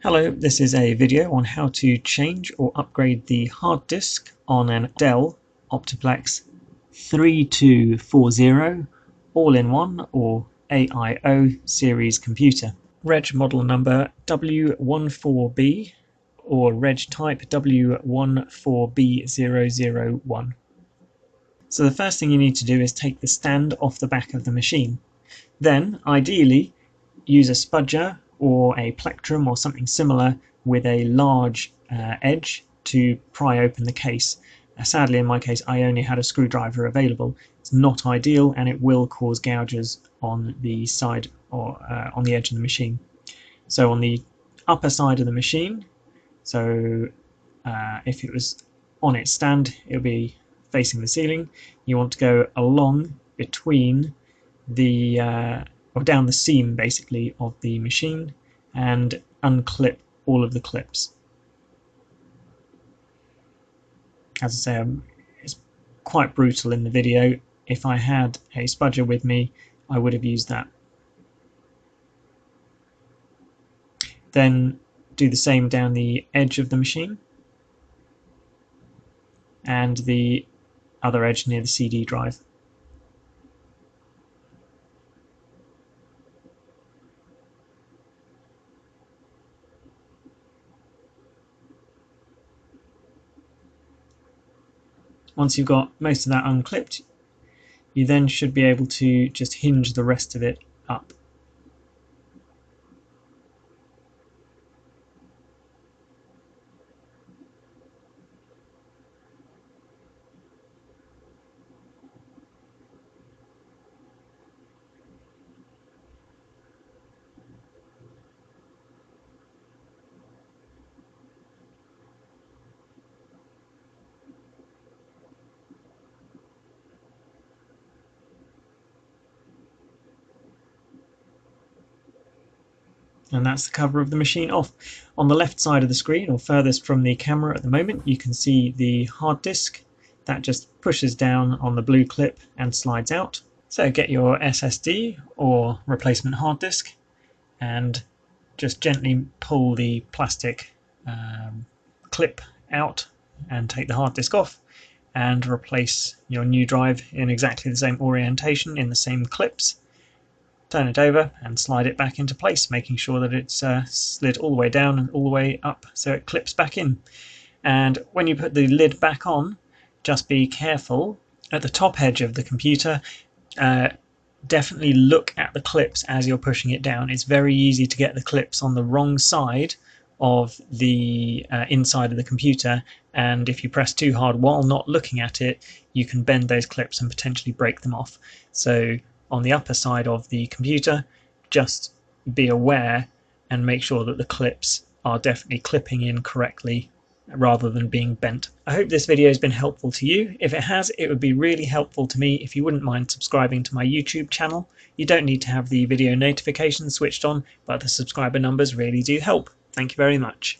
Hello, this is a video on how to change or upgrade the hard disk on an Dell Optiplex 3240 all-in-one or AIO series computer. Reg model number W14B or reg type W14B001. So the first thing you need to do is take the stand off the back of the machine. Then, ideally, use a spudger or a plectrum or something similar with a large edge to pry open the case. Sadly, in my case, I only had a screwdriver available. It's not ideal and it will cause gouges on the side or on the edge of the machine. So on the upper side of the machine, so if it was on its stand, it would be facing the ceiling. You want to go along between the or down the seam basically of the machine and unclip all of the clips. As I say, it's quite brutal in the video. If I had a spudger with me, I would have used that. Then do the same down the edge of the machine and the other edge near the CD drive. Once you've got most of that unclipped, you then should be able to just hinge the rest of it up. And that's the cover of the machine off. On the left side of the screen, or furthest from the camera at the moment, you can see the hard disk. That just pushes down on the blue clip and slides out. So get your SSD or replacement hard disk and just gently pull the plastic clip out and take the hard disk off and replace your new drive in exactly the same orientation in the same clips. Turn it over and slide it back into place, making sure that it's slid all the way down and all the way up so it clips back in. And when you put the lid back on, just be careful at the top edge of the computer. Definitely look at the clips as you're pushing it down. It's very easy to get the clips on the wrong side of the inside of the computer, and if you press too hard while not looking at it, you can bend those clips and potentially break them off. So on the upper side of the computer, just be aware and make sure that the clips are definitely clipping in correctly rather than being bent. I hope this video has been helpful to you. If it has, it would be really helpful to me if you wouldn't mind subscribing to my YouTube channel. You don't need to have the video notifications switched on, but the subscriber numbers really do help. Thank you very much.